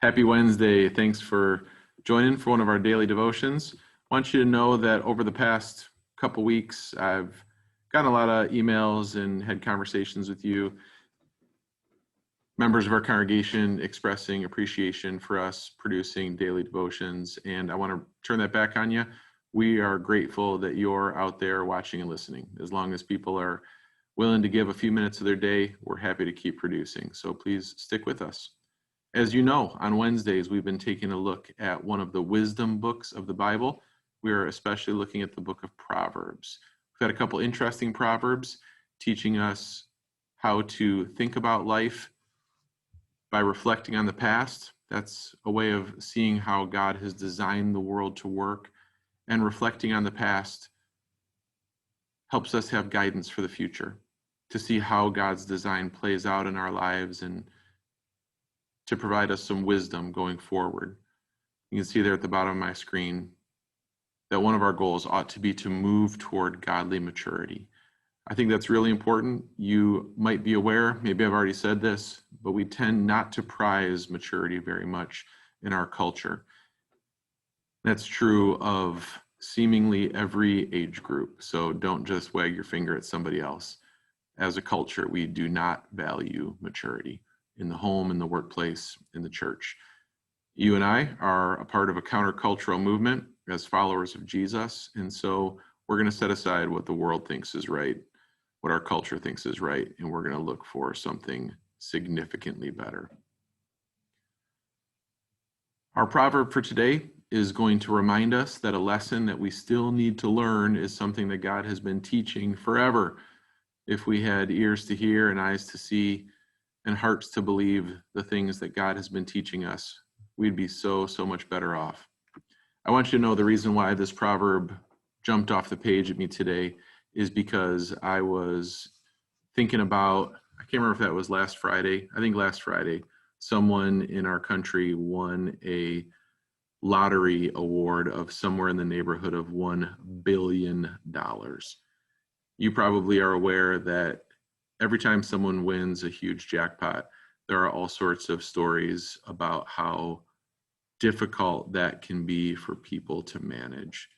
Happy Wednesday. Thanks for joining for one of our daily devotions. I want you to know that over the past couple weeks, I've gotten a lot of emails and had conversations with you, members of our congregation, expressing appreciation for us producing daily devotions. And I want to turn that back on you. We are grateful that you're out there watching and listening. As long as people are willing to give a few minutes of their day, we're happy to keep producing. So please stick with us. As you know, on Wednesdays, we've been taking a look at one of the wisdom books of the Bible. We are especially looking at the book of Proverbs. We've had a couple interesting Proverbs teaching us how to think about life by reflecting on the past. That's a way of seeing how God has designed the world to work, and reflecting on the past helps us have guidance for the future, to see how God's design plays out in our lives and to provide us some wisdom going forward. You can see there at the bottom of my screen that one of our goals ought to be to move toward godly maturity. I think that's really important. You might be aware, maybe I've already said this, but we tend not to prize maturity very much in our culture. That's true of seemingly every age group. So don't just wag your finger at somebody else. As a culture, we do not value maturity in the home, in the workplace, in the church. You and I are a part of a countercultural movement as followers of Jesus. And so we're going to set aside what the world thinks is right, what our culture thinks is right, and we're going to look for something significantly better. Our proverb for today is going to remind us that a lesson that we still need to learn is something that God has been teaching forever. If we had ears to hear and eyes to see and hearts to believe the things that God has been teaching us, we'd be so much better off. I want you to know the reason why this proverb jumped off the page at me today is because I was thinking about, I can't remember if that was last Friday. I think last Friday, someone in our country won a lottery award of somewhere in the neighborhood of $1 billion. You probably are aware that every time someone wins a huge jackpot, there are all sorts of stories about how difficult that can be for people to manage,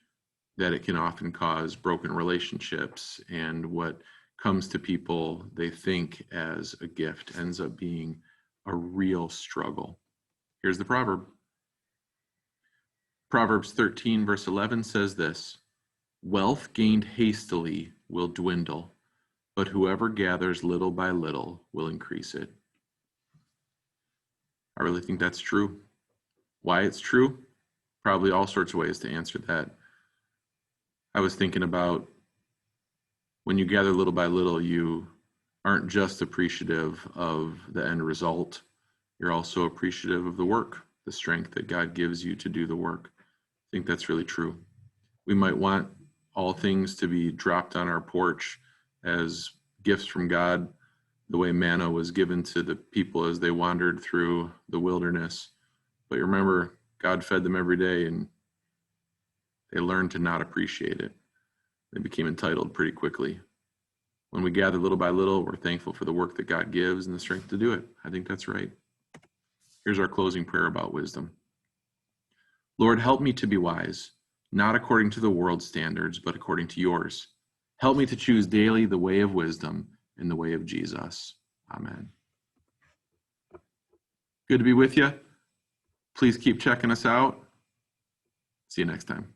that it can often cause broken relationships, and what comes to people they think as a gift ends up being a real struggle. Here's the proverb. Proverbs 13 verse 11 says this: "Wealth gained hastily will dwindle, but whoever gathers little by little will increase it." I really think that's true. Why it's true? Probably all sorts of ways to answer that. I was thinking about when you gather little by little, you aren't just appreciative of the end result. You're also appreciative of the work, the strength that God gives you to do the work. I think that's really true. We might want all things to be dropped on our porch as gifts from God, the way manna was given to the people as they wandered through the wilderness. But remember, God fed them every day, and they learned to not appreciate it. They became entitled pretty quickly. When we gather little by little, we're thankful for the work that God gives and the strength to do it. I think that's right. Here's our closing prayer about wisdom. Lord, help me to be wise, not according to the world's standards, but according to yours. Help me to choose daily the way of wisdom and the way of Jesus. Amen. Good to be with you. Please keep checking us out. See you next time.